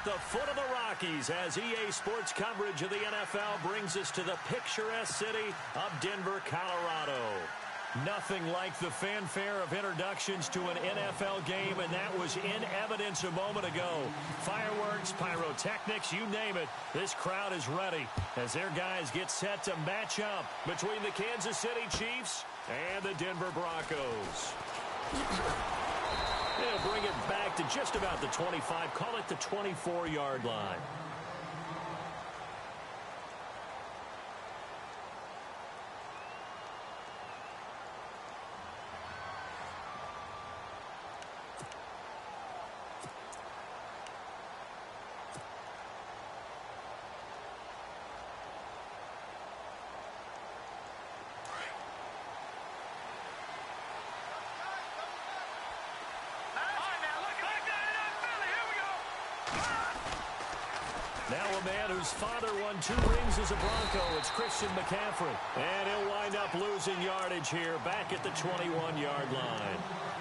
at the foot of the Rockies as EA Sports coverage of the NFL brings us to the picturesque city of Denver, Colorado. Nothing like the fanfare of introductions to an NFL game, and that was in evidence a moment ago. Fireworks, pyrotechnics, you name it. This crowd is ready as their guys get set to match up between the Kansas City Chiefs and the Denver Broncos. They'll bring it back to just about the 25, call it the 24-yard line. Now a man whose father won 2 rings as a Bronco, it's Christian McCaffrey. And he'll wind up losing yardage here back at the 21-yard line.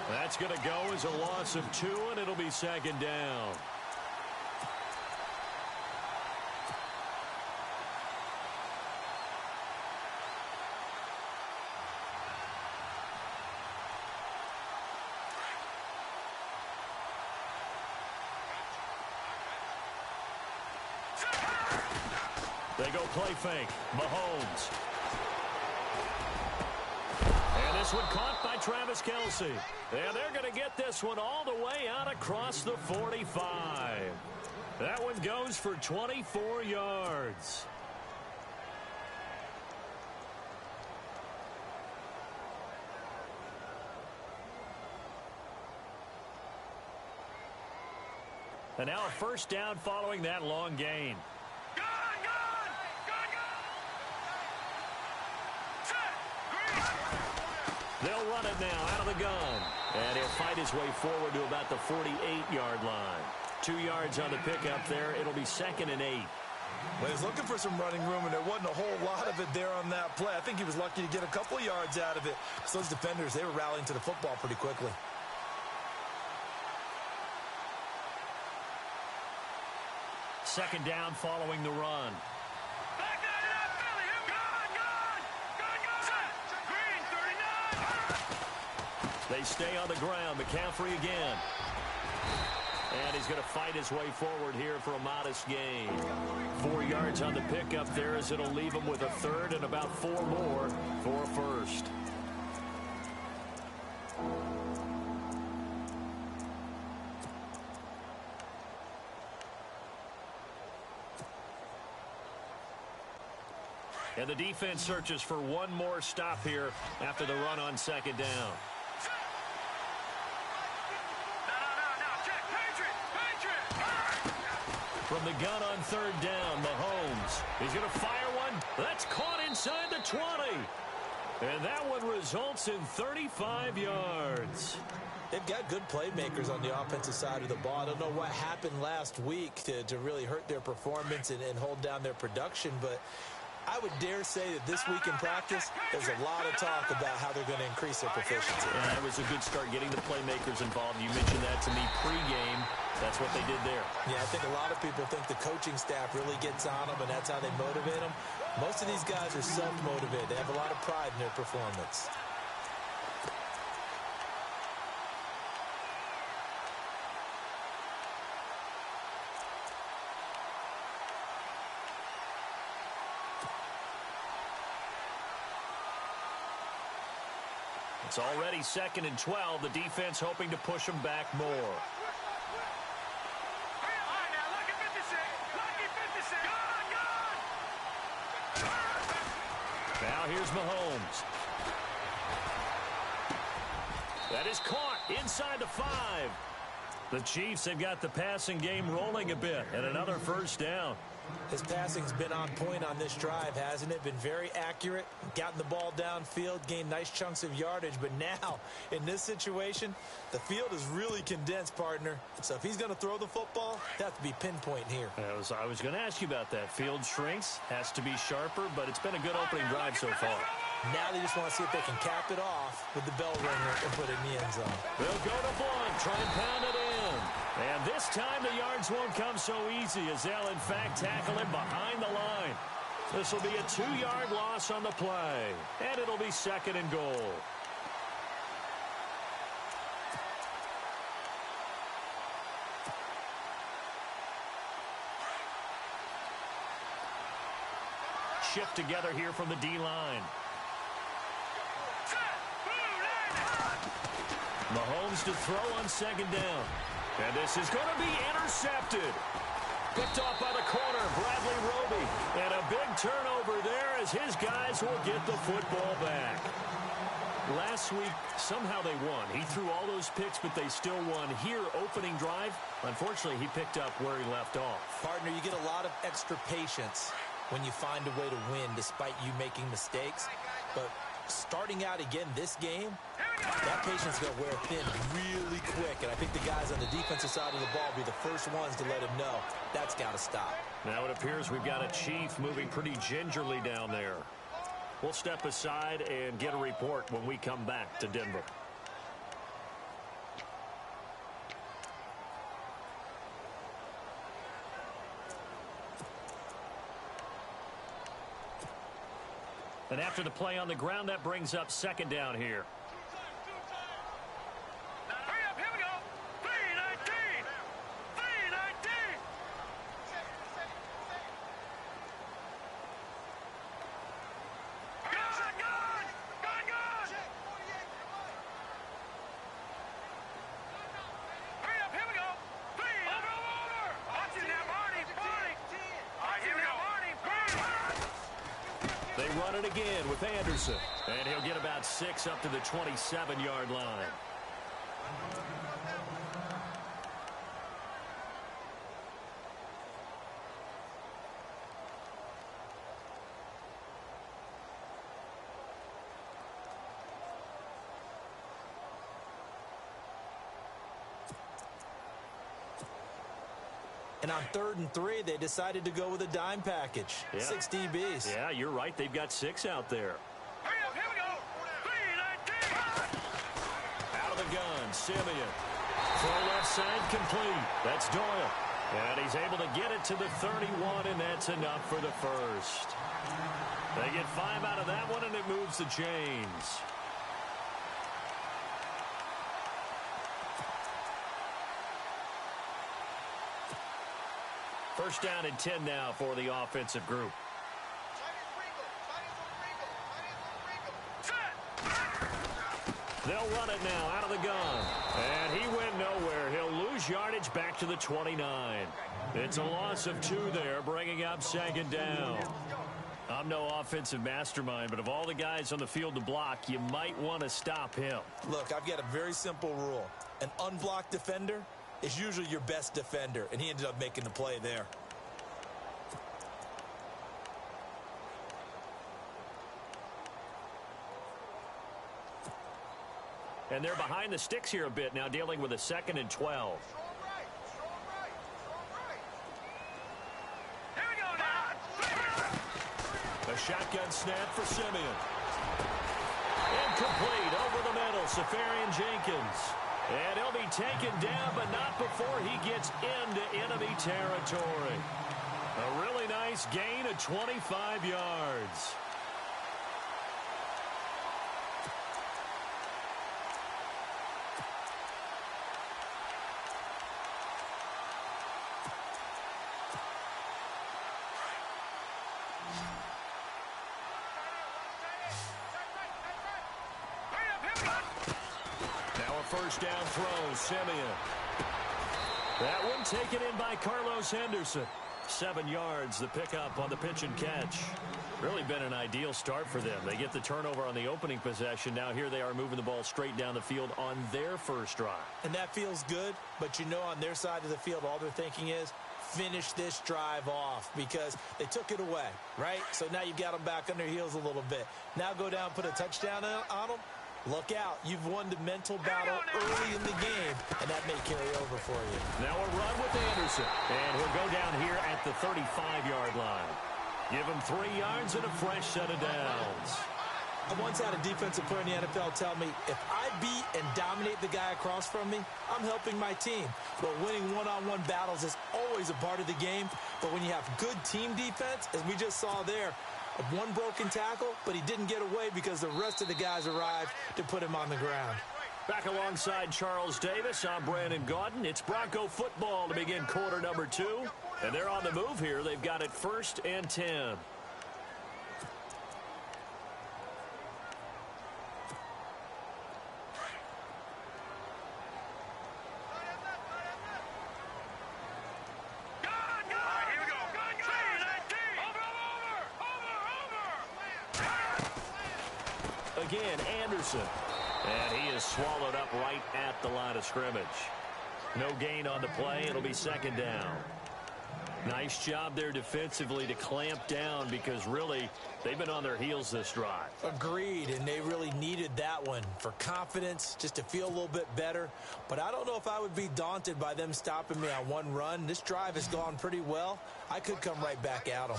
That's going to go as a loss of 2, and it'll be second down. They go play fake. Mahomes. And this one caught by Travis Kelce. And they're going to get this one all the way out across the 45. That one goes for 24 yards. And now a first down following that long gain. They'll run it now out of the gun. And he'll fight his way forward to about the 48-yard line. 2 yards on the pickup there. It'll be second and 8. Well, he's looking for some running room, and there wasn't a whole lot of it there on that play. I think he was lucky to get a couple of yards out of it. So those defenders, they were rallying to the football pretty quickly. Second down following the run. They stay on the ground. McCaffrey again. And he's going to fight his way forward here for a modest gain. 4 yards on the pickup there as it'll leave him with a third and about 4 more for a first. And the defense searches for one more stop here after the run on second down. From the gun on third down, Mahomes. He's going to fire one. That's caught inside the 20. And that one results in 35 yards. They've got good playmakers on the offensive side of the ball. I don't know what happened last week to really hurt their performance and hold down their production, but I would dare say that this week in practice, there's a lot of talk about how they're going to increase their proficiency. And it was a good start getting the playmakers involved. You mentioned that to me pregame. That's what they did there. Yeah, I think a lot of people think the coaching staff really gets on them, and that's how they motivate them. Most of these guys are self-motivated. They have a lot of pride in their performance. It's already second and 12. The defense hoping to push them back more. Now here's Mahomes. That is caught inside the 5. The Chiefs have got the passing game rolling a bit, and another first down. His passing's been on point on this drive, hasn't it? Been very accurate, gotten the ball downfield, gained nice chunks of yardage. But now, in this situation, the field is really condensed, partner. So if he's going to throw the football, it has to be pinpoint here. I was going to ask you about that. Field shrinks, has to be sharper, but it's been a good opening drive so far. Now they just want to see if they can cap it off with the bell ringer and put it in the end zone. They'll go to Blunt, try and pound it in. And this time the yards won't come so easy as they'll, in fact, tackle him behind the line. This will be a 2-yard loss on the play, and it'll be 2nd and goal. Shift together here from the D-line. Mahomes to throw on 2nd down. And this is going to be intercepted. Picked off by the corner, Bradley Roby. And a big turnover there as his guys will get the football back. Last week, somehow they won. He threw all those picks, but they still won. Here, opening drive, unfortunately, he picked up where he left off. Partner, you get a lot of extra patience when you find a way to win despite you making mistakes. But starting out again this game, that patience is going to wear thin really quick. And I think the guys on the defensive side of the ball will be the first ones to let him know that's got to stop. Now it appears we've got a Chief moving pretty gingerly down there. We'll step aside and get a report when we come back to Denver. And after the play on the ground, that brings up 2nd down here. They run it again with Anderson. And he'll get about 6 up to the 27-yard line. And on 3rd and 3, they decided to go with a dime package. Yeah. 6 DBs. Yeah, you're right. They've got 6 out there. Here we go. 3-19. Out of the gun, Simeon. Throw left side complete. That's Doyle. And he's able to get it to the 31, and that's enough for the first. They get 5 out of that one, and it moves the chains. First down and 10 now for the offensive group. They'll run it now out of the gun. And he went nowhere. He'll lose yardage back to the 29. It's a loss of 2 there, bringing up 2nd down. I'm no offensive mastermind, but of all the guys on the field to block, you might want to stop him. Look, I've got a very simple rule. An unblocked defender is usually your best defender, and he ended up making the play there. And they're behind the sticks here a bit now, dealing with a 2nd and 12. Here we go now. A shotgun snap for Simeon. Incomplete over the middle, Safarian Jenkins. And he'll be taken down, but not before he gets into enemy territory. A really nice gain of 25 yards. First down throw, Simeon. That one taken in by Carlos Henderson. 7 yards, the pickup on the pitch and catch. Really been an ideal start for them. They get the turnover on the opening possession. Now here they are moving the ball straight down the field on their first drive. And that feels good, but you know on their side of the field, all they're thinking is, finish this drive off because they took it away, right? So now you've got them back on their heels a little bit. Now go down, put a touchdown on them. Look out. You've won the mental battle early in the game, and that may carry over for you. Now a run with Anderson, and he'll go down here at the 35-yard line. Give him 3 yards and a fresh set of downs. I once had a defensive player in the NFL tell me, if I beat and dominate the guy across from me, I'm helping my team. But winning one-on-one battles is always a part of the game. But when you have good team defense, as we just saw there, one broken tackle, but he didn't get away because the rest of the guys arrived to put him on the ground. Back alongside Charles Davis, I'm Brandon Gaudin. It's Bronco football to begin quarter number 2. And they're on the move here. They've got it 1st and 10. Again, Anderson. And he is swallowed up right at the line of scrimmage. No gain on the play. It'll be 2nd down. Nice job there defensively to clamp down because really they've been on their heels this drive. Agreed, and they really needed that one for confidence, just to feel a little bit better. But I don't know if I would be daunted by them stopping me on one run. This drive has gone pretty well. I could come right back at them.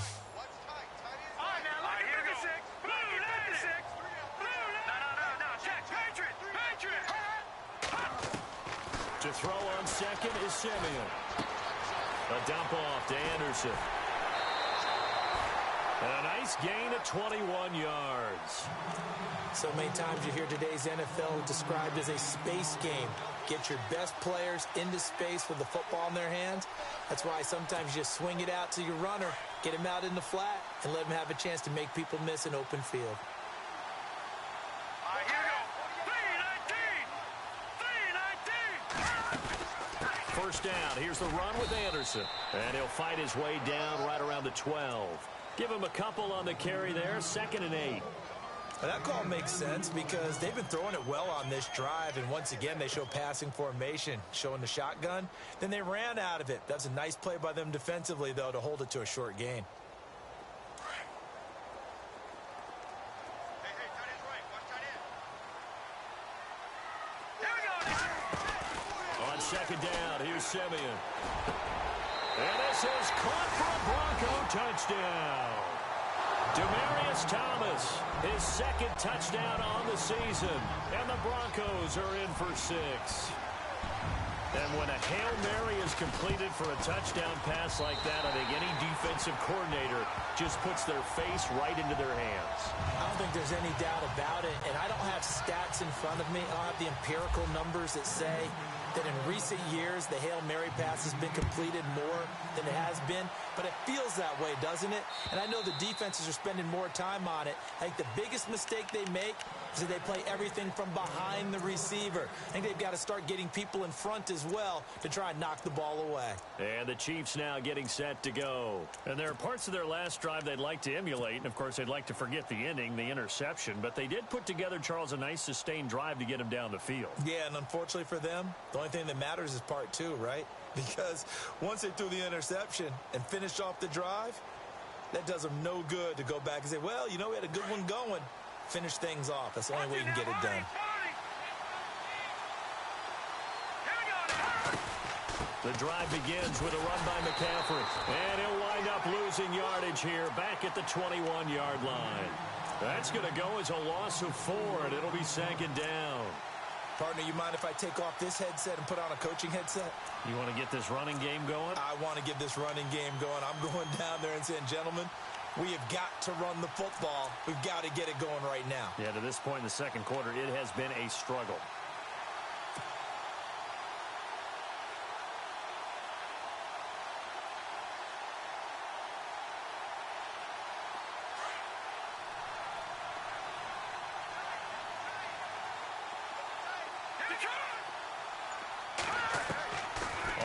To throw on 2nd is Simeon. A dump off to Anderson. And a nice gain of 21 yards. So many times you hear today's NFL described as a space game. Get your best players into space with the football in their hands. That's why sometimes you swing it out to your runner, get him out in the flat, and let him have a chance to make people miss an open field. 1st down. Here's the run with Anderson. And he'll fight his way down right around the 12. Give him a couple on the carry there. 2nd and 8. Well, that call makes sense because they've been throwing it well on this drive. And once again, they show passing formation, showing the shotgun. Then they ran out of it. That's a nice play by them defensively, though, to hold it to a short gain. On 2nd down, here's Simeon. And this is caught for a Bronco touchdown. Demaryius Thomas, his 2nd touchdown on the season. And the Broncos are in for 6. And when a Hail Mary is completed for a touchdown pass like that, I think any defensive coordinator just puts their face right into their hands. I don't think there's any doubt about it. And I don't have stats in front of me. I don't have the empirical numbers that say that in recent years the Hail Mary pass has been completed more than it has been. But it feels that way, doesn't it? And I know the defenses are spending more time on it. I think the biggest mistake they make is that they play everything from behind the receiver. I think they've got to start getting people in front as well to try and knock the ball away. And the Chiefs now getting set to go. And there are parts of their last drive they'd like to emulate. And, of course, they'd like to forget the ending, the interception. But they did put together, Charles, a nice sustained drive to get them down the field. Yeah, and unfortunately for them, the only thing that matters is part 2, right? Because once they threw the interception and finished off the drive, that does them no good to go back and say, well, you know, we had a good one going. Finish things off. That's the only way you can get it done. The drive begins with a run by McCaffrey. And he'll wind up losing yardage here back at the 21-yard line. That's going to go as a loss of 4, and it'll be 2nd down. Partner, you mind if I take off this headset and put on a coaching headset? You want to get this running game going? I want to get this running game going. I'm going down there and saying, gentlemen, we have got to run the football. We've got to get it going right now. Yeah, to this point in the 2nd quarter, it has been a struggle.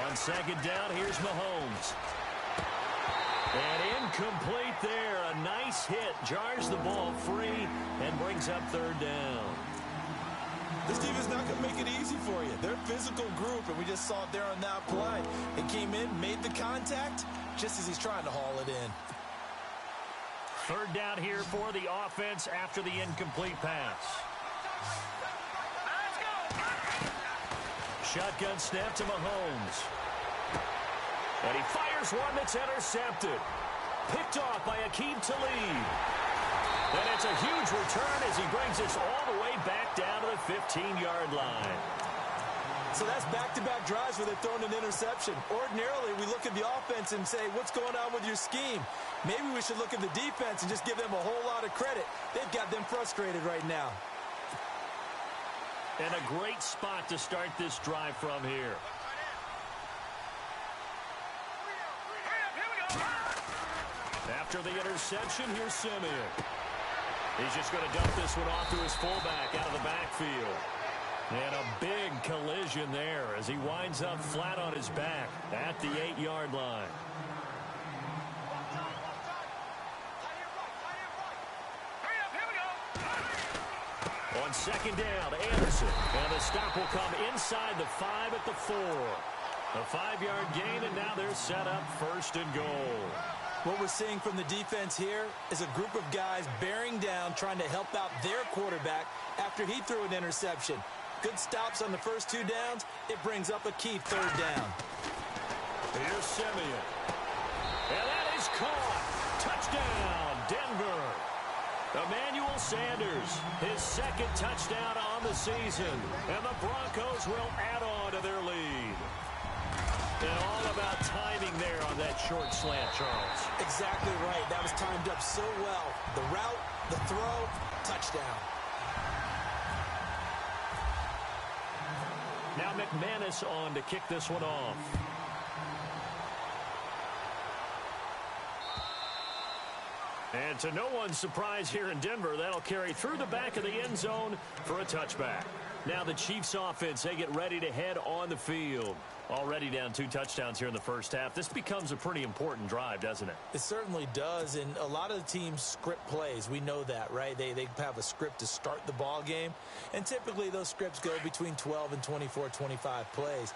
On 2nd down, here's Mahomes. And incomplete there. A nice hit. Jars the ball free and brings up 3rd down. This team is not going to make it easy for you. They're a physical group, and we just saw it there on that play. It came in, made the contact, just as he's trying to haul it in. 3rd down here for the offense after the incomplete pass. Shotgun snap to Mahomes. And he fires one that's intercepted. Picked off by Aqib Talib. And it's a huge return as he brings us all the way back down to the 15-yard line. So that's back-to-back drives where they've thrown an interception. Ordinarily, we look at the offense and say, what's going on with your scheme? Maybe we should look at the defense and just give them a whole lot of credit. They've got them frustrated right now. And a great spot to start this drive from here. After the interception, here's Simeon. He's just going to dump this one off to his fullback out of the backfield. And a big collision there as he winds up flat on his back at the 8-yard line. On second down, Anderson. And the stop will come inside the 5 at the 4. A 5-yard gain, and now they're set up first and goal. What we're seeing from the defense here is a group of guys bearing down, trying to help out their quarterback after he threw an interception. Good stops on the first 2 downs. It brings up a key 3rd down. Here's Simeon. And that is caught. Touchdown, Denver. Emmanuel Sanders, his 2nd touchdown on the season. And the Broncos will add on to their lead. And all about timing there on that short slant, Charles. Exactly right. That was timed up so well. The route, the throw, touchdown. Now McManus on to kick this one off. And to no one's surprise here in Denver, that'll carry through the back of the end zone for a touchback. Now the Chiefs offense, they get ready to head on the field. Already down 2 touchdowns here in the first half. This becomes a pretty important drive, doesn't it? It certainly does, and a lot of the teams script plays. We know that, right? They have a script to start the ball game, and typically those scripts go between 12 and 24, 25 plays.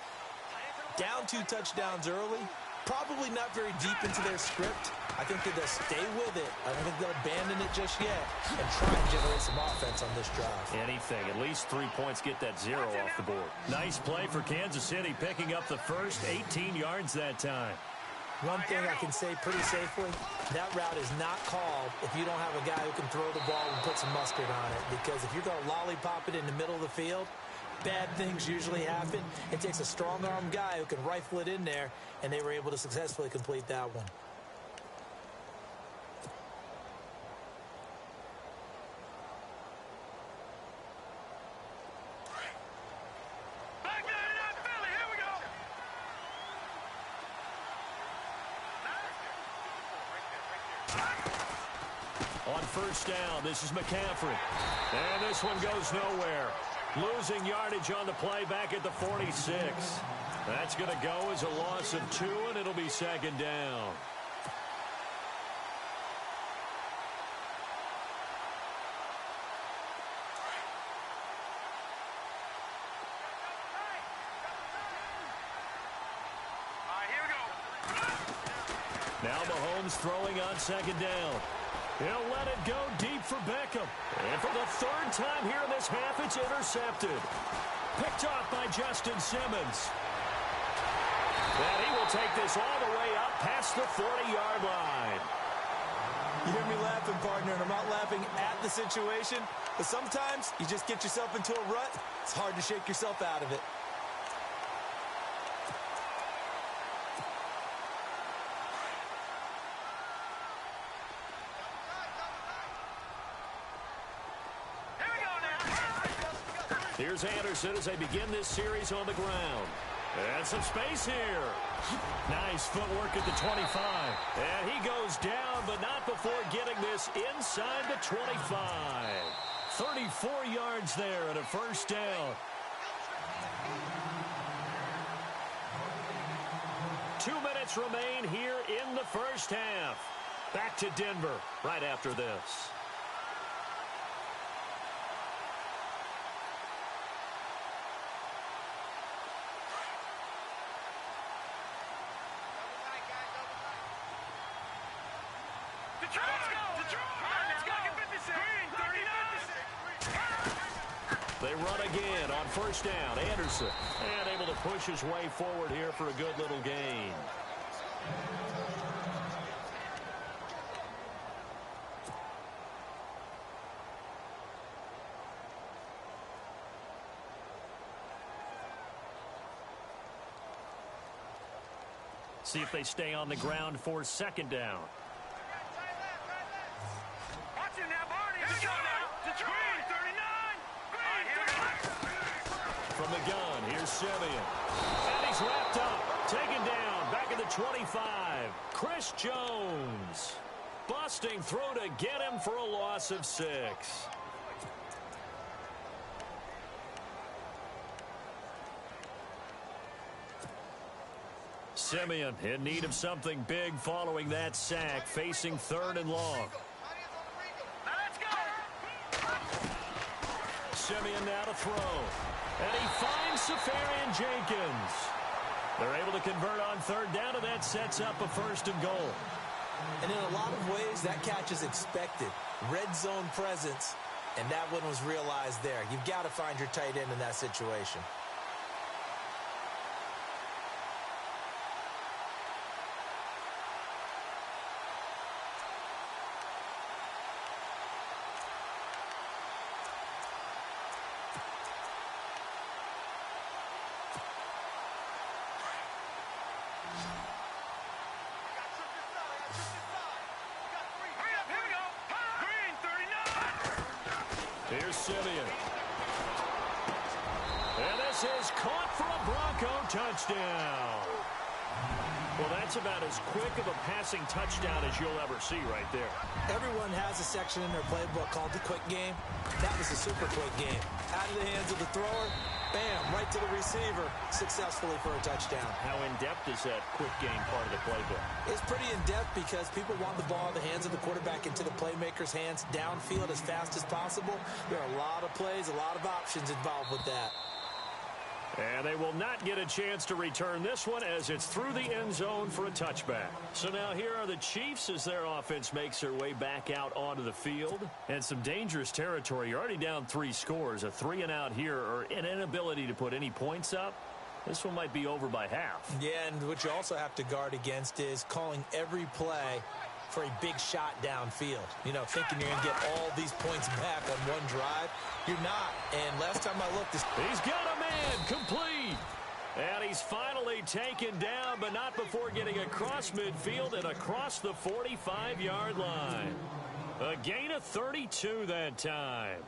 Down 2 touchdowns early, probably not very deep into their script. I think that they'll stay with it. I don't think they'll abandon it just yet and try and generate some offense on this drive. Anything. At least 3 points, get that 0 off the board. Nice play for Kansas City, picking up the first 18 yards that time. One thing I can say pretty safely, that route is not called if you don't have a guy who can throw the ball and put some mustard on it. Because if you're going to lollipop it in the middle of the field, bad things usually happen. It takes a strong-arm guy who can rifle it in there, and they were able to successfully complete that one. On first down, this is McCaffrey. And this one goes nowhere. Losing yardage on the play back at the 46. That's going to go as a loss of 2, and it'll be second down. Now Mahomes throwing on second down. He'll let it go deep for Beckham. And for the 3rd time here in this half, it's intercepted. Picked off by Justin Simmons. And he will take this all the way up past the 40-yard line. You hear me laughing, partner, and I'm not laughing at the situation, but sometimes you just get yourself into a rut. It's hard to shake yourself out of it. Here's Anderson as they begin this series on the ground. And some space here. Nice footwork at the 25. And he goes down, but not before getting this inside the 25. 34 yards there and a first down. 2 minutes remain here in the first half. Back to Denver right after this. They run again on first down. Anderson, and able to push his way forward here for a good little gain. See if they stay on the ground for second down. Watch him now, Barney. Here we go now. The screen, 39. From the gun, here's Simeon. And he's wrapped up. Taken down. Back at the 25. Chris Jones. Busting through to get him for a loss of 6. Simeon in need of something big following that sack, facing 3rd and long. Now let's go. Simeon now to throw. And he finds Safarian Jenkins. They're able to convert on 3rd down, and that sets up a 1st and goal. And in a lot of ways, that catch is expected. Red zone presence, and that one was realized there. You've got to find your tight end in that situation. Hurry up, here we go. Green, 39. Here's Simeon. And this is caught for a Bronco touchdown. Well, that's about as quick of a passing touchdown as you'll ever see right there. Everyone has a section in their playbook called the quick game. That was a super quick game. Out of the hands of the thrower, bam, right to the receiver, successfully for a touchdown. How in-depth is that quick game part of the playbook? It's pretty in-depth because people want the ball in the hands of the quarterback into the playmaker's hands downfield as fast as possible. There are a lot of plays, a lot of options involved with that. And they will not get a chance to return this one as it's through the end zone for a touchback. So now here are the Chiefs as their offense makes their way back out onto the field. And some dangerous territory. You're already down 3 scores. A 3-and-out here or an inability to put any points up. This one might be over by half. Yeah, and what you also have to guard against is calling every play for a big shot downfield. You know, thinking you're going to get all these points back on one drive. You're not. And last time I looked, he's got a man complete. And he's finally taken down, but not before getting across midfield and across the 45-yard line. A gain of 32 that time.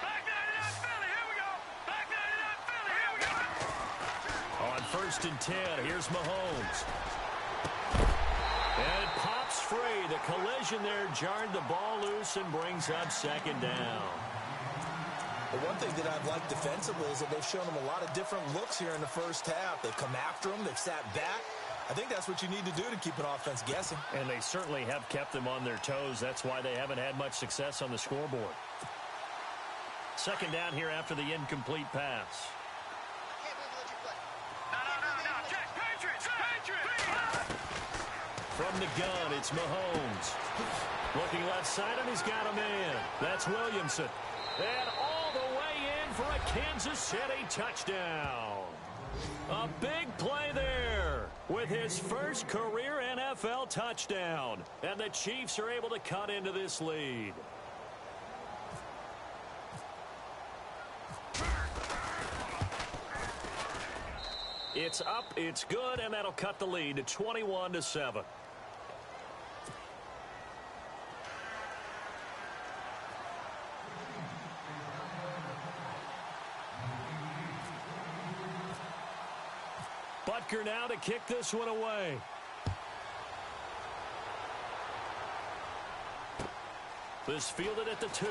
Back 99 Philly, here we go. Back 99 Philly, here we go. On 1st and 10, here's Mahomes. And it pops free. The collision there jarred the ball loose and brings up 2nd down. But one thing that I've liked defensively is that they've shown them a lot of different looks here in the first half. They've come after them. They've sat back. I think that's what you need to do to keep an offense guessing. And they certainly have kept them on their toes. That's why they haven't had much success on the scoreboard. 2nd down here after the incomplete pass. No. Check. Patriots. From the gun, it's Mahomes. Looking left side, and he's got a man. That's Williamson. And all the way in for a Kansas City touchdown. A big play there with his first career NFL touchdown. And the Chiefs are able to cut into this lead. It's up, it's good, and that'll cut the lead to 21-7. Butker now to kick this one away. This fielded at the 2.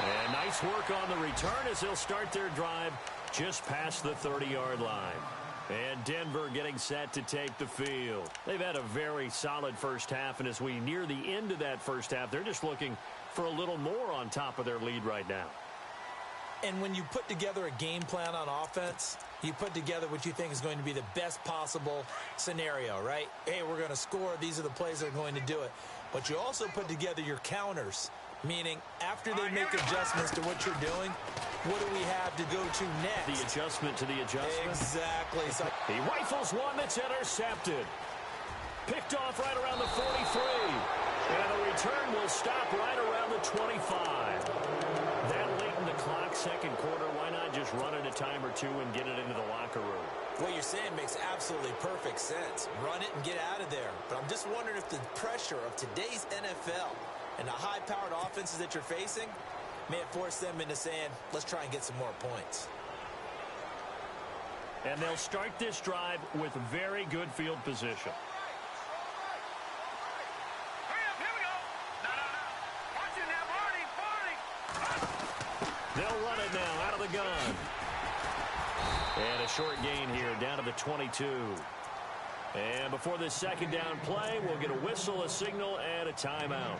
And nice work on the return as they'll start their drive just past the 30-yard line. And Denver getting set to take the field. They've had a very solid first half, and as we near the end of that first half, they're just looking for a little more on top of their lead right now. And when you put together a game plan on offense, you put together what you think is going to be the best possible scenario, right? Hey, we're going to score. These are the plays that are going to do it. But you also put together your counters, meaning after they make adjustments to what you're doing, what do we have to go to next? The adjustment to the adjustment. Exactly. So he rifles one that's intercepted. Picked off right around the 43. And the return will stop right around the 25. That late in the clock, second quarter, why not just run it a time or two and get it into the locker room? What you're saying makes absolutely perfect sense. Run it and get out of there. But I'm just wondering if the pressure of today's NFL and the high-powered offenses that you're facing may have forced them into saying, let's try and get some more points. And they'll start this drive with very good field position. They'll run it now out of the gun. And a short gain here down to the 22. And before this second down play, we'll get a whistle, a signal, and a timeout,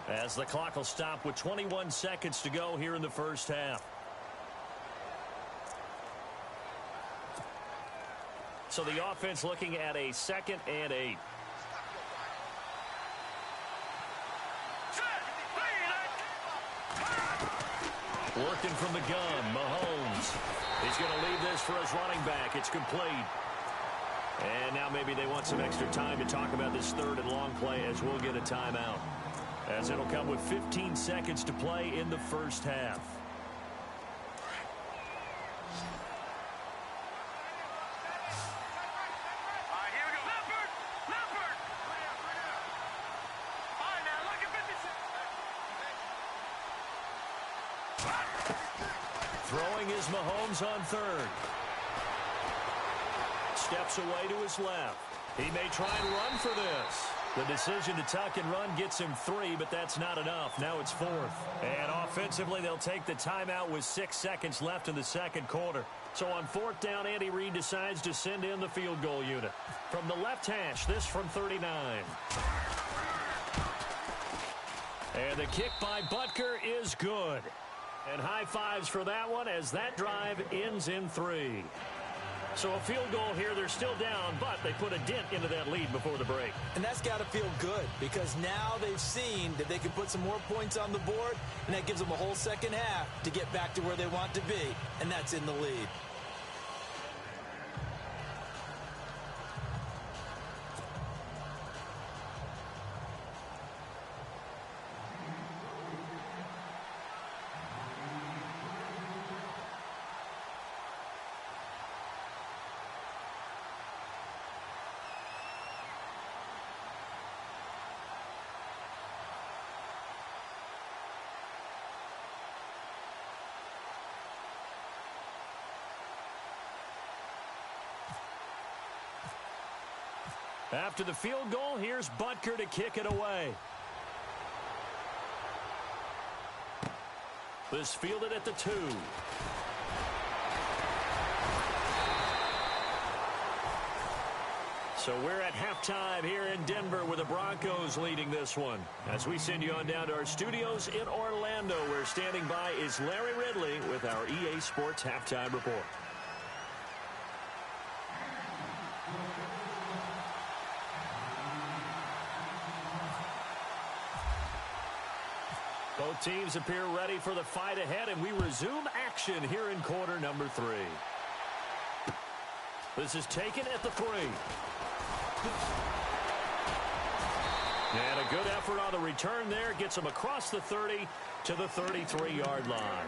as the clock will stop with 21 seconds to go here in the first half. So the offense looking at a 2nd and 8. Working from the gun, Mahomes. He's going to leave this for his running back. It's complete. And now maybe they want some extra time to talk about this third and long play, as we'll get a timeout, as it'll come with 15 seconds to play in the first half. Throwing is Mahomes on third. Steps away to his left. He may try and run for this. The decision to tuck and run gets him 3, but that's not enough. Now it's 4th. And offensively, they'll take the timeout with 6 seconds left in the second quarter. So on 4th down, Andy Reid decides to send in the field goal unit. From the left hash, this from 39. And the kick by Butker is good. And high fives for that one, as that drive ends in 3. So a field goal here. They're still down, but they put a dent into that lead before the break. And that's got to feel good, because now they've seen that they can put some more points on the board, and that gives them a whole second half to get back to where they want to be, and that's in the lead. After the field goal, here's Butker to kick it away. This fielded at the 2. So we're at halftime here in Denver with the Broncos leading this one. As we send you on down to our studios in Orlando, where standing by is Larry Ridley with our EA Sports Halftime Report. Both teams appear ready for the fight ahead, and we resume action here in quarter number 3. This is taken at the 3. And a good effort on the return there. Gets them across the 30 to the 33-yard line.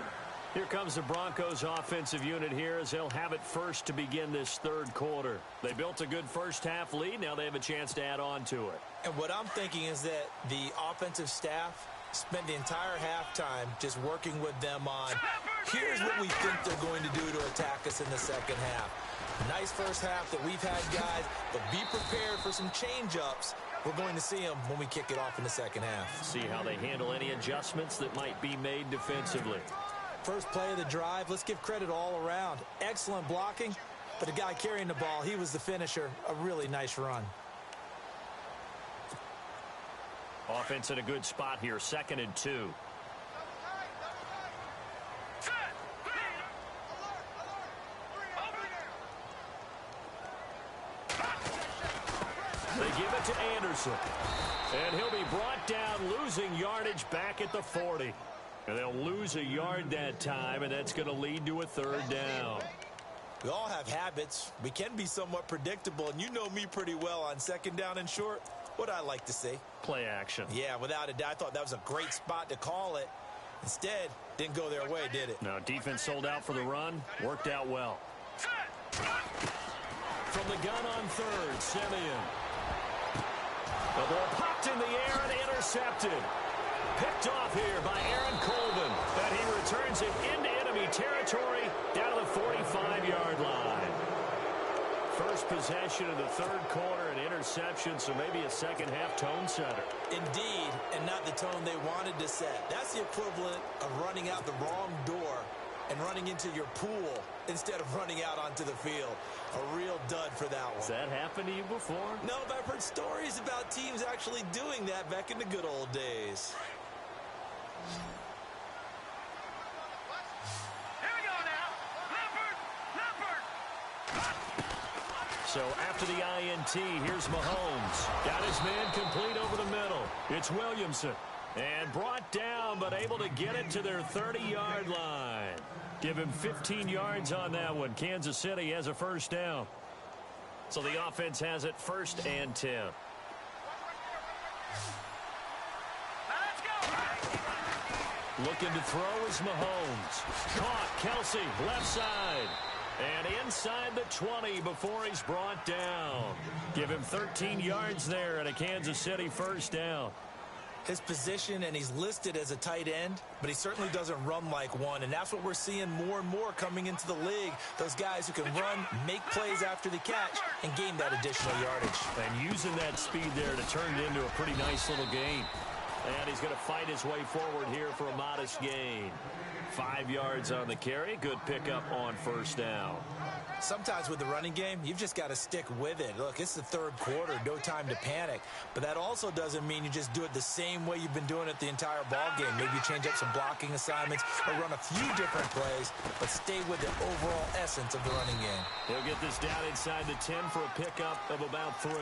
Here comes the Broncos offensive unit here, as they'll have it first to begin this third quarter. They built a good first half lead. Now they have a chance to add on to it. And what I'm thinking is that the offensive staff spend the entire halftime just working with them on, here's what we think they're going to do to attack us in the second half. Nice first half that we've had, guys, but be prepared for some change-ups. We're going to see them when we kick it off in the second half. See how they handle any adjustments that might be made defensively. First play of the drive, let's give credit all around. Excellent blocking, but the guy carrying the ball, he was the finisher. A really nice run. Offense in a good spot here, 2nd and 2. They give it to Anderson. And he'll be brought down, losing yardage back at the 40. And they'll lose a yard that time, and that's going to lead to a 3rd down. We all have habits. We can be somewhat predictable, and you know me pretty well on second down and short. What I like to see. Play action. Yeah, without a doubt. I thought that was a great spot to call it. Instead, didn't go their way, did it? No, defense sold out for the run. Worked out well. From the gun on third, Simeon. The ball popped in the air and intercepted. Picked off here by Aaron Colvin. And he returns it into enemy territory down to the 45-yard line. First possession of the third quarter, an interception, so maybe a second-half tone setter. Indeed, and not the tone they wanted to set. That's the equivalent of running out the wrong door and running into your pool instead of running out onto the field. A real dud for that one. Has that happened to you before? No, but I've heard stories about teams actually doing that back in the good old days. Here we go now. Leopard. So after the INT, here's Mahomes. Got his man complete over the middle. It's Williamson. And brought down, but able to get it to their 30-yard line. Give him 15 yards on that one. Kansas City has a first down. So the offense has it 1st and 10. Let's go. Looking to throw is Mahomes. Caught, Kelsey, left side. And inside the 20 before he's brought down. Give him 13 yards there and a Kansas City first down. His position, and he's listed as a tight end, but he certainly doesn't run like one, and that's what we're seeing more and more coming into the league. Those guys who can run, make plays after the catch, and gain that additional yardage. And using that speed there to turn it into a pretty nice little gain. And he's going to fight his way forward here for a modest gain. 5 yards on the carry. Good pickup on first down. Sometimes with the running game, you've just got to stick with it. Look, it's the third quarter, no time to panic. But that also doesn't mean you just do it the same way you've been doing it the entire ball game. Maybe you change up some blocking assignments or run a few different plays, but stay with the overall essence of the running game. He'll get this down inside the 10 for a pickup of about 3.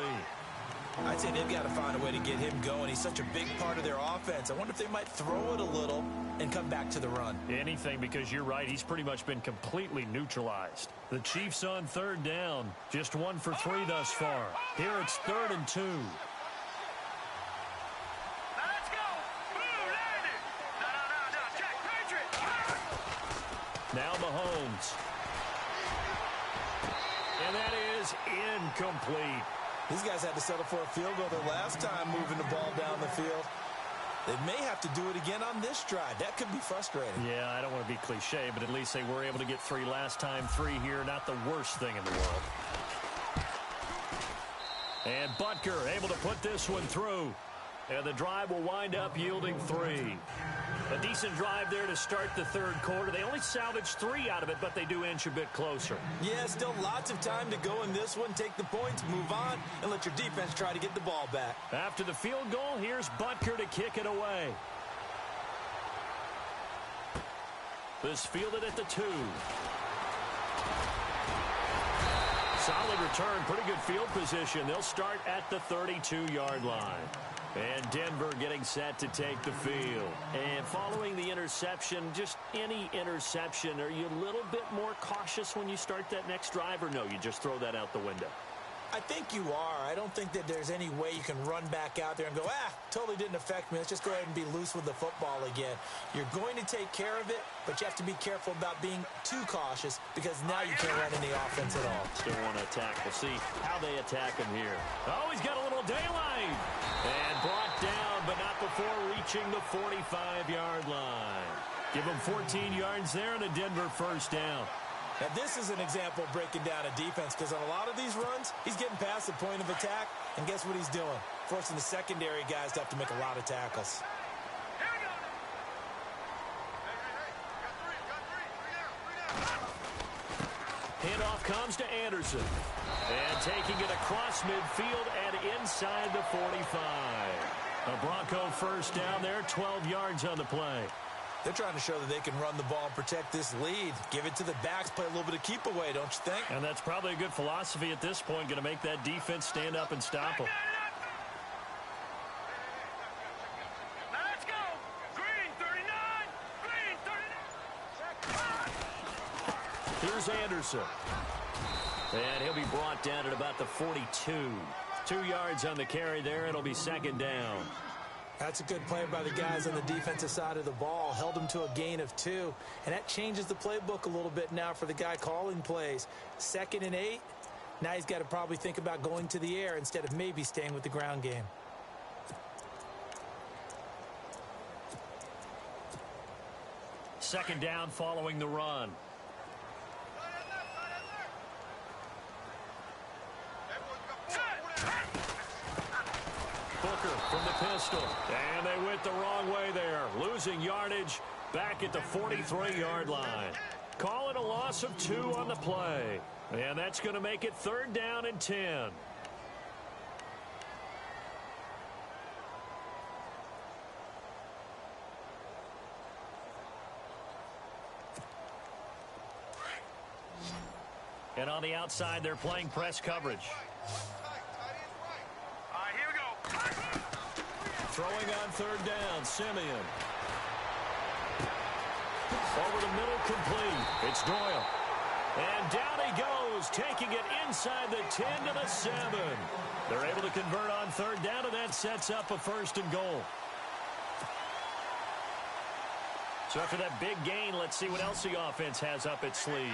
I'd say they've got to find a way to get him going. He's such a big part of their offense. I wonder if they might throw it a little and come back to the run. Anything, because you're right. He's pretty much been completely neutralized. The Chiefs on third down. Just 1 for 3 thus far. Here it's 3rd and 2. Let's go. Blue landed. No. Check. Patriot. Now Mahomes. And that is incomplete. These guys had to settle for a field goal their last time moving the ball down the field. They may have to do it again on this drive. That could be frustrating. Yeah, I don't want to be cliche, but at least they were able to get 3 last time. 3 here, not the worst thing in the world. And Butker able to put this one through. And the drive will wind up yielding 3. A decent drive there to start the third quarter. They only salvaged 3 out of it, but they do inch a bit closer. Yeah, still lots of time to go in this one. Take the points, move on, and let your defense try to get the ball back. After the field goal, here's Butker to kick it away. This fielded at the 2. Solid return, pretty good field position. They'll start at the 32-yard line. And Denver getting set to take the field. And following the interception, just any interception, are you a little bit more cautious when you start that next drive, or no, you just throw that out the window? I think you are. I don't think that there's any way you can run back out there and go, totally didn't affect me. Let's just go ahead and be loose with the football again. You're going to take care of it, but you have to be careful about being too cautious because now you can't run any offense at all. Still want to attack. We'll see how they attack him here. Oh, he's got a little daylight. And brought down, but not before reaching the 45-yard line. Give him 14 yards there and a Denver first down. Now, this is an example of breaking down a defense because on a lot of these runs, he's getting past the point of attack, and guess what he's doing? Forcing the secondary guys to have to make a lot of tackles. Here we go. Hey, Handoff comes to Anderson. And taking it across midfield and inside the 45. A Bronco first down there, 12 yards on the play. They're trying to show that they can run the ball and protect this lead. Give it to the backs, play a little bit of keep away, don't you think? And that's probably a good philosophy at this point, going to make that defense stand up and stop them. let's go. Green 39. Green 39. Here's Anderson. And he'll be brought down at about the 42. 2 yards on the carry there. It'll be second down. That's a good play by the guys on the defensive side of the ball. Held him to a gain of 2. And that changes the playbook a little bit now for the guy calling plays. 2nd and 8. Now he's got to probably think about going to the air instead of maybe staying with the ground game. Second down following the run. Booker from the pistol. And they went the wrong way there. Losing yardage back at the 43-yard line. Call it a loss of 2 on the play. And that's going to make it 3rd down and 10. And on the outside, they're playing press coverage. Here we go. Throwing on 3rd down, Simeon. Over the middle, complete. It's Doyle. And down he goes, taking it inside the 10 to the 7. They're able to convert on 3rd down, and that sets up a 1st and goal. So after that big gain, let's see what else the offense has up its sleeve.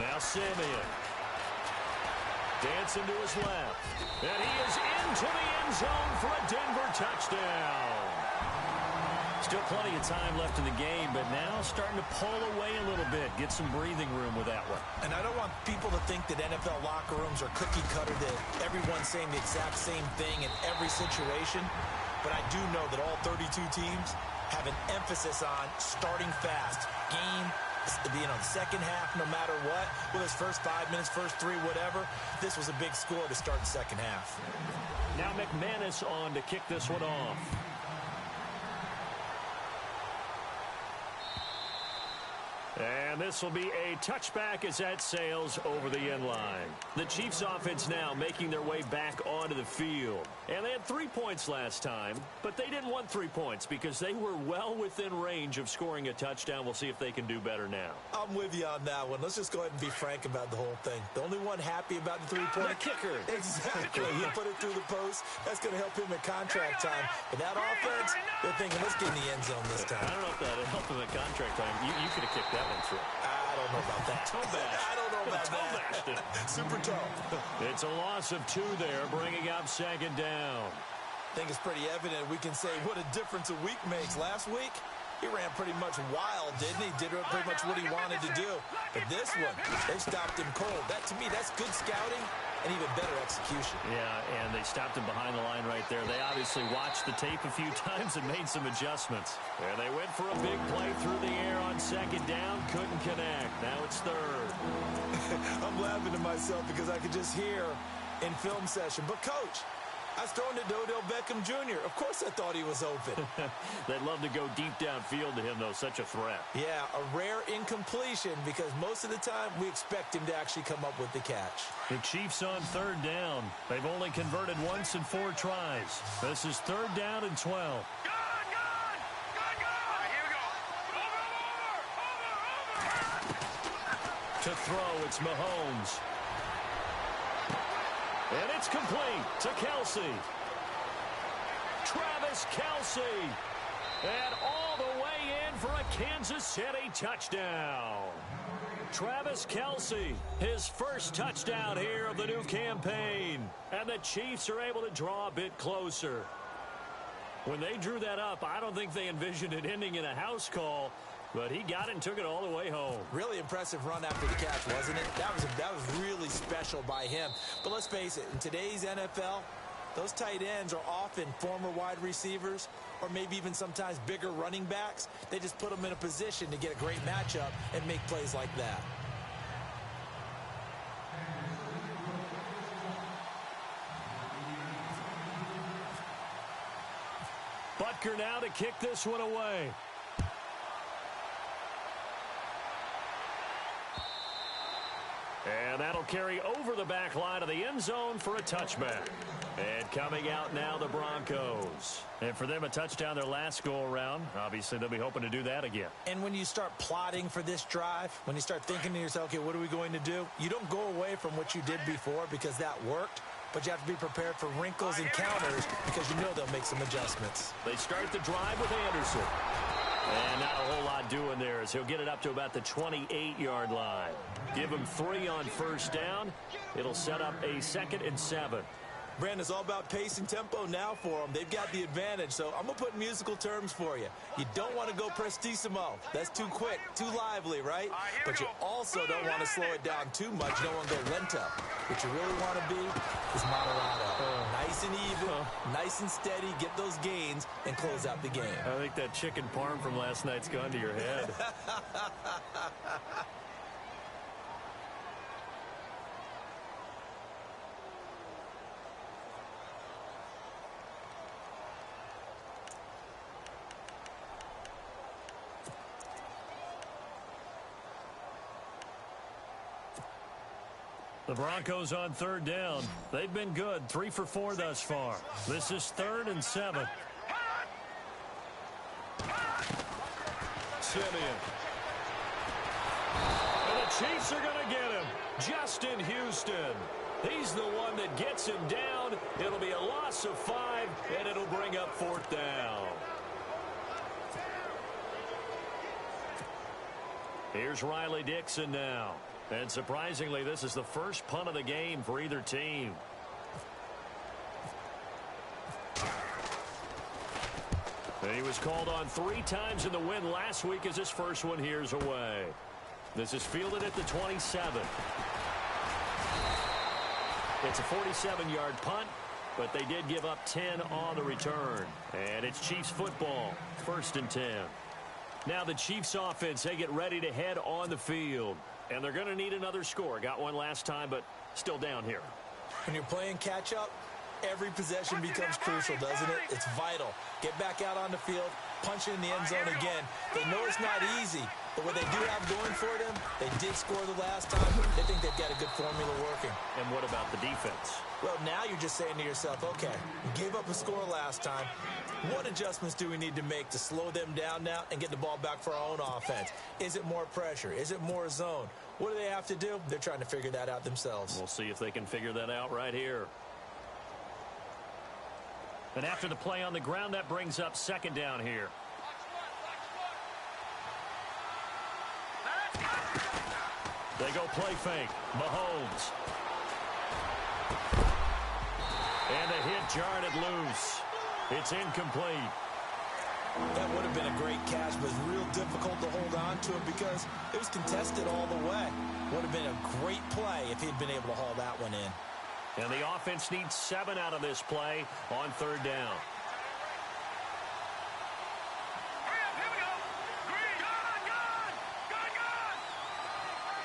Now Simeon. Dancing to his left. And he is into the end zone for a Denver touchdown. Still plenty of time left in the game, but now starting to pull away a little bit. Get some breathing room with that one. And I don't want people to think that NFL locker rooms are cookie cutter, that everyone's saying the exact same thing in every situation. But I do know that all 32 teams have an emphasis on starting fast. Game, the second half, no matter what, whether it's first 5 minutes, first 3, whatever. This was a big score to start the second half. Now McManus on to kick this one off. And this will be a touchback as that sails over the end line. The Chiefs offense now making their way back onto the field. And they had 3 points last time, but they didn't want 3 points because they were well within range of scoring a touchdown. We'll see if they can do better now. I'm with you on that one. Let's just go ahead and be frank about the whole thing. The only one happy about the 3-point. The kicker. Exactly. He put it through the post. That's going to help him at contract time. But that offense, they're thinking, let's get in the end zone this time. I don't know if that helped him at contract time. You could have kicked that one through. I don't know about that. Toe bash. I don't know about that. Super toe. It's a loss of 2 there, bringing up 2nd down. I think it's pretty evident we can say what a difference a week makes. Last week, he ran pretty much wild, didn't he? Did pretty much what he wanted to do. But this one, they stopped him cold. That, to me, that's good scouting and even better execution. Yeah, and they stopped him behind the line right there. They obviously watched the tape a few times and made some adjustments. And they went for a big play through the air on 2nd down. Couldn't connect. Now it's 3rd. I'm laughing to myself because I could just hear in film session. But, Coach, I was throwing to Odell Beckham Jr. Of course I thought he was open. They'd love to go deep downfield to him, though. Such a threat. Yeah, a rare incompletion because most of the time we expect him to actually come up with the catch. The Chiefs on 3rd down. They've only converted once in 4 tries. This is 3rd down and 12. Good. Here we go. Over. To throw, it's Mahomes. And it's complete to Kelsey. Travis Kelsey. And all the way in for a Kansas City touchdown. Travis Kelsey, his first touchdown here of the new campaign. And the Chiefs are able to draw a bit closer. When they drew that up, I don't think they envisioned it ending in a house call. But he got it and took it all the way home. Really impressive run after the catch, wasn't it? That was really special by him. But let's face it, in today's NFL, those tight ends are often former wide receivers or maybe even sometimes bigger running backs. They just put them in a position to get a great matchup and make plays like that. Butker now to kick this one away. And that'll carry over the back line of the end zone for a touchback. And coming out now, the Broncos. And for them, a touchdown their last go-around. Obviously, they'll be hoping to do that again. And when you start plotting for this drive, when you start thinking to yourself, okay, what are we going to do? You don't go away from what you did before because that worked. But you have to be prepared for wrinkles and counters because you know they'll make some adjustments. They start the drive with Anderson. And not a whole lot doing there as he'll get it up to about the 28-yard line. Give him 3 on first down. It'll set up a 2nd and 7. Brandon, it's all about pace and tempo now for them. They've got the advantage, so I'm going to put musical terms for you. You don't want to go prestissimo. That's too quick, too lively, right? But you also don't want to slow it down too much. You don't want to go lento. What you really want to be is Moderado. Nice and even, nice and steady, get those gains, and close out the game. I think that chicken parm from last night's gone to your head. The Broncos on 3rd down. They've been good, 3 for 4 thus far. This is 3rd and 7. Simeon. And the Chiefs are going to get him. Justin Houston. He's the one that gets him down. It'll be a loss of 5, and it'll bring up 4th down. Here's Riley Dixon now. And surprisingly, this is the first punt of the game for either team. And he was called on 3 times in the win last week as his first one here's away. This is fielded at the 27. It's a 47-yard punt, but they did give up 10 on the return. And it's Chiefs football, 1st and 10. Now the Chiefs offense, they get ready to head on the field. And they're going to need another score. Got one last time, but still down here. When you're playing catch-up, every possession becomes crucial, doesn't it? It's vital. Get back out on the field, punch it in the end zone again. They know it's not easy, but what they do have going for them, they did score the last time. They think they've got a good formula working. And what about the defense? Well, now you're just saying to yourself, okay, we gave up a score last time. What adjustments do we need to make to slow them down now and get the ball back for our own offense? Is it more pressure? Is it more zone? What do they have to do? They're trying to figure that out themselves. We'll see if they can figure that out right here. And after the play on the ground, that brings up 2nd down here. They go play fake. Mahomes. And the hit jarred it loose. It's incomplete. That would have been a great catch, but it's real difficult to hold on to it because it was contested all the way. Would have been a great play if he'd been able to haul that one in. And the offense needs 7 out of this play on 3rd down. Hurry up, here we go. Green, gone.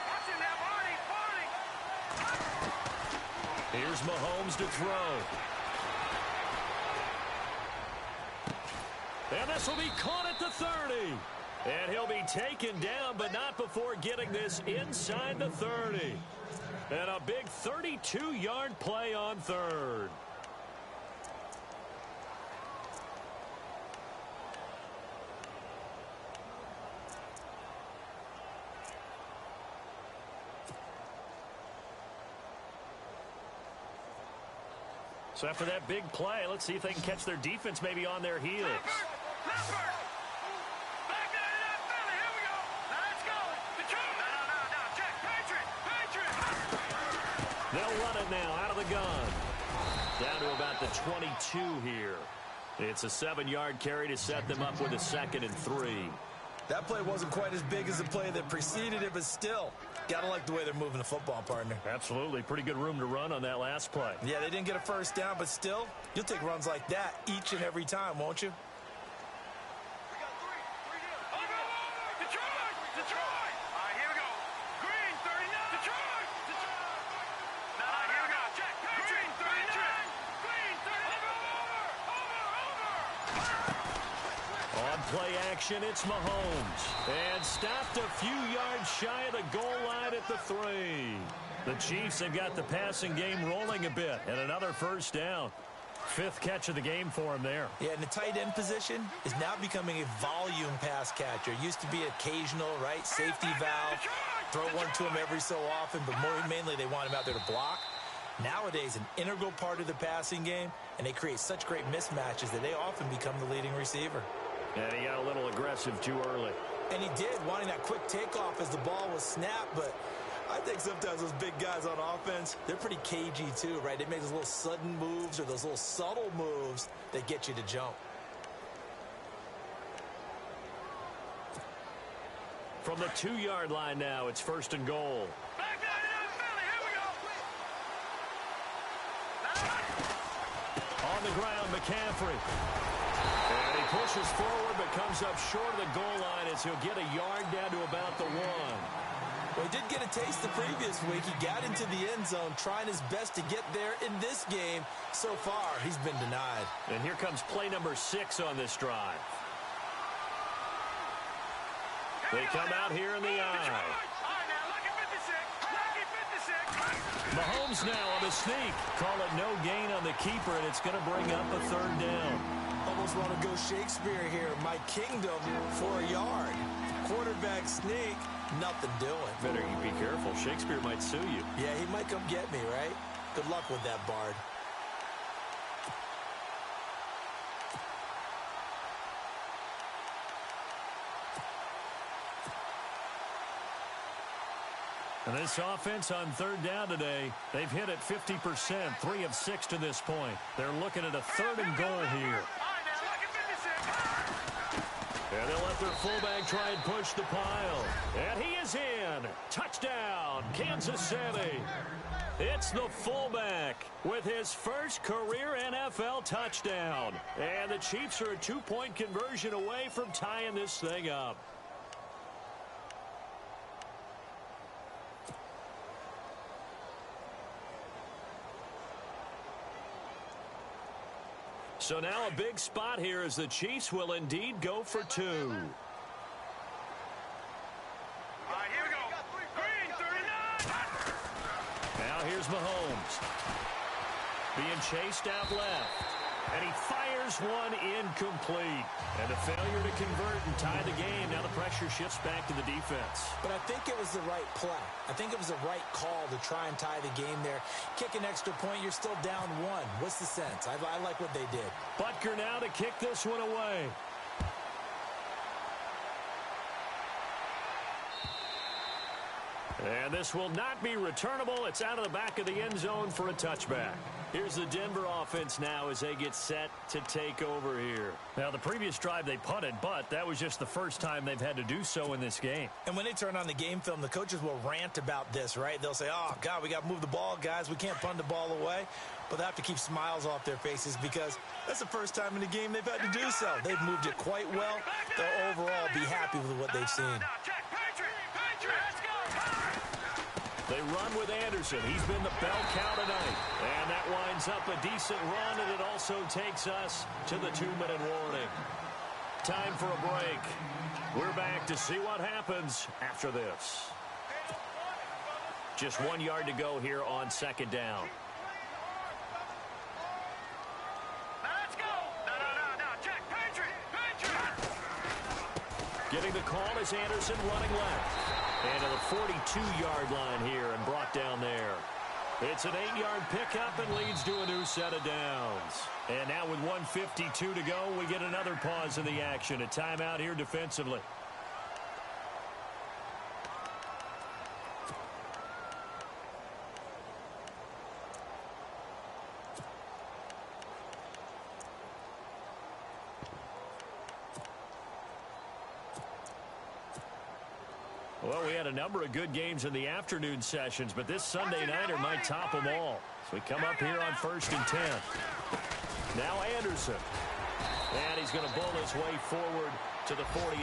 Watch him now, Barney. Here's Mahomes to throw. And this will be caught at the 30. And he'll be taken down, but not before getting this inside the 30. And a big 32-yard play on 3rd. So after that big play, let's see if they can catch their defense maybe on their heels. Clifford. Back there to that Philly. Here we go. Now let's go. The truth. No. Check. Patriot. They'll run it now out of the gun. Down to about the 22 here. It's a 7-yard carry to set them up with a 2nd and 3. That play wasn't quite as big as the play that preceded it, but still, gotta like the way they're moving the football, partner. Absolutely. Pretty good room to run on that last play. Yeah, they didn't get a first down, but still, you'll take runs like that each and every time, won't you? Detroit. All right, here we go. Green, 39. Detroit. Now, here we go. Check. Green, 39. Green, 39. Over. On play action, it's Mahomes. And stopped a few yards shy of the goal line at the 3. The Chiefs have got the passing game rolling a bit, and another first down. 5th catch of the game for him there. Yeah, and the tight end position is now becoming a volume pass catcher. Used to be occasional, right? Safety valve. Throw one to him every so often, but mainly they want him out there to block. Nowadays, an integral part of the passing game, and they create such great mismatches that they often become the leading receiver. And he got a little aggressive too early. And he did, wanting that quick takeoff as the ball was snapped, but I think sometimes those big guys on offense, they're pretty cagey too, right? They make those little sudden moves or those little subtle moves that get you to jump. From the 2-yard line now, it's 1st and goal. Back down in Philly. Here we go. On the ground, McCaffrey. And he pushes forward but comes up short of the goal line as he'll get a yard down to about the 1. Well, he did get a taste the previous week. He got into the end zone trying his best to get there in this game. So far, he's been denied. And here comes play number 6 on this drive. They come out here in the eye. All right, now, lucky 56. Lucky 56. Mahomes now on the sneak. Call it no gain on the keeper, and it's going to bring up a 3rd down. Almost want to go Shakespeare here. My kingdom for a yard. Quarterback sneak, nothing doing. Better you be careful. Shakespeare might sue you. Yeah, he might come get me, right? Good luck with that, Bard. And this offense on 3rd down today, they've hit it 50%, 3 of 6 to this point. They're looking at a 3rd and goal here. All right, now, lucky 56. And they'll let their fullback try and push the pile. And he is in. Touchdown, Kansas City. It's the fullback with his first career NFL touchdown. And the Chiefs are a 2-point conversion away from tying this thing up. So now a big spot here as the Chiefs will indeed go for 2. All right, here we go. Green, 39. Now here's Mahomes. Being chased out left. And he fires one incomplete. And a failure to convert and tie the game. Now the pressure shifts back to the defense. But I think it was the right play. I think it was the right call to try and tie the game there. Kick an extra point, you're still down 1. What's the sense? I like what they did. Butker now to kick this one away. And this will not be returnable. It's out of the back of the end zone for a touchback. Here's the Denver offense now as they get set to take over here. Now, the previous drive they punted, but that was just the first time they've had to do so in this game. And when they turn on the game film, the coaches will rant about this, right? They'll say, oh, God, we got to move the ball, guys. We can't punt the ball away. But they have to keep smiles off their faces because that's the first time in the game they've had to do so. They've moved it quite well. They'll overall be happy with what they've seen. Now, check. Patriot. Let's go. They run with Anderson. He's been the bell cow tonight. And that winds up a decent run, and it also takes us to the 2-minute warning. Time for a break. We're back to see what happens after this. Just 1 yard to go here on 2nd down. Let's go. No. Check. Patriot. Getting the call is Anderson running left. And to the 42-yard line here and brought down there. It's an 8-yard pickup and leads to a new set of downs. And now with 1:52 to go, we get another pause in the action. A timeout here defensively. Well, we had a number of good games in the afternoon sessions, but this Sunday nighter might top them all. So we come up here on 1st and 10. Now Anderson. And he's going to bull his way forward to the 48.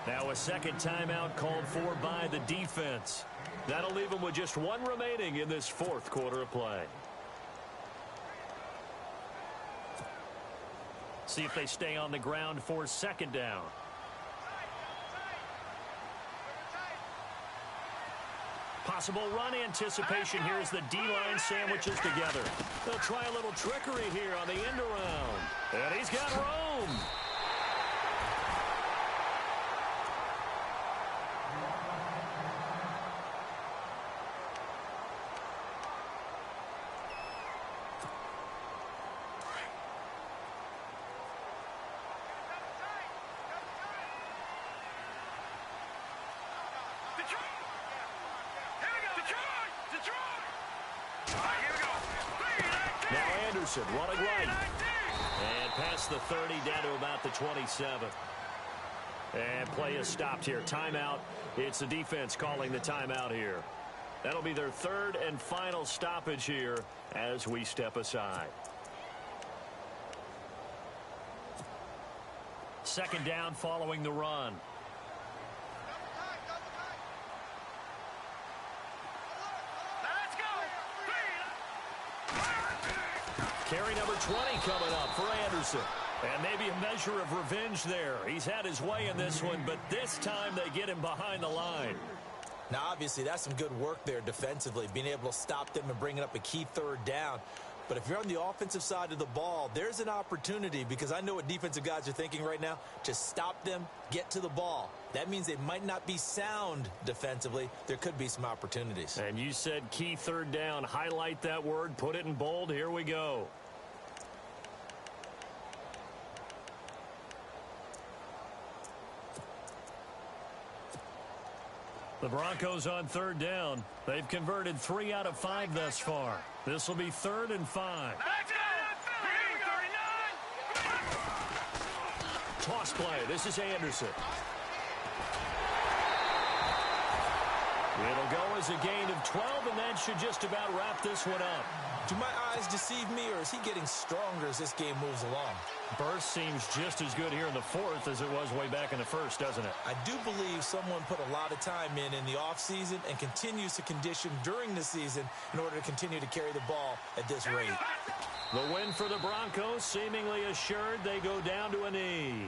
Now a second timeout called for by the defense. That'll leave them with just 1 remaining in this 4th quarter of play. See if they stay on the ground for 2nd down. Possible run anticipation here as the D-line sandwiches together. They'll try a little trickery here on the end around. And he's got room. Now Anderson running right. And past the 30 down to about the 27. And play is stopped here. Timeout. It's the defense calling the timeout here. That'll be their third and final stoppage here as we step aside. Second down following the run. Carry number 20 coming up for Anderson. And maybe a measure of revenge there. He's had his way in this one, but this time they get him behind the line. Now, obviously, that's some good work there defensively, being able to stop them and bringing up a key third down. But if you're on the offensive side of the ball, there's an opportunity, because I know what defensive guys are thinking right now. Just stop them, get to the ball. That means they might not be sound defensively. There could be some opportunities. And you said key third down. Highlight that word, put it in bold. Here we go. The Broncos on third down. They've converted 3 out of 5 thus far. This will be 3rd and 5. Toss play. This is Anderson. It'll go as a gain of 12, and that should just about wrap this one up. Do my eyes deceive me, or is he getting stronger as this game moves along? Burst seems just as good here in the 4th as it was way back in the 1st, doesn't it? I do believe someone put a lot of time in the offseason and continues to condition during the season in order to continue to carry the ball at this rate. The win for the Broncos seemingly assured. They go down to a knee.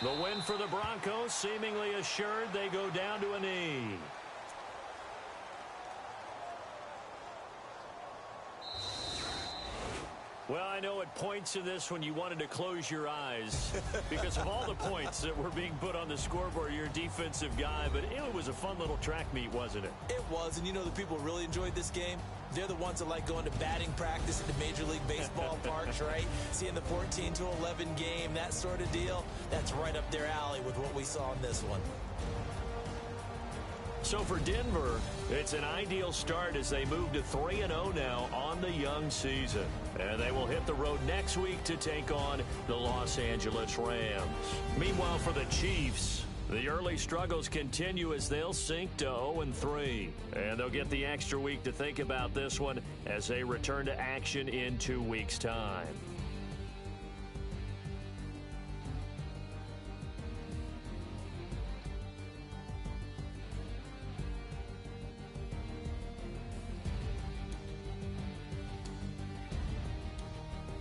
The win for the Broncos seemingly assured. They go down to a knee. Well, I know at points in this when you wanted to close your eyes because of all the points that were being put on the scoreboard. You're a defensive guy, but it was a fun little track meet, wasn't it? It was, and you know the people really enjoyed this game? They're the ones that like going to batting practice at the Major League Baseball parks, right? Seeing the 14-11 game, that sort of deal. That's right up their alley with what we saw in this one. So for Denver, it's an ideal start as they move to 3-0 now on the young season. And they will hit the road next week to take on the Los Angeles Rams. Meanwhile, for the Chiefs, the early struggles continue as they'll sink to 0-3. And they'll get the extra week to think about this one as they return to action in 2 weeks' time.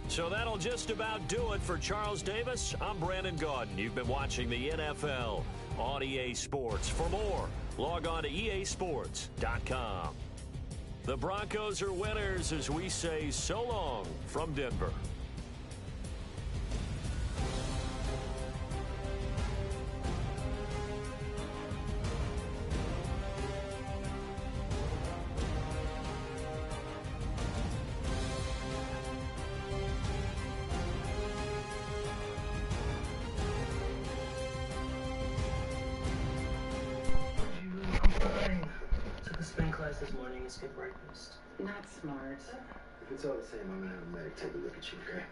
So that'll just about do it for Charles Davis. I'm Brandon Gaudin. You've been watching the NFL on EA Sports. For more, log on to easports.com. The Broncos are winners as we say so long from Denver. This morning and skip breakfast. Not smart. If it's all the same, I'm gonna have a medic take a look at you, okay?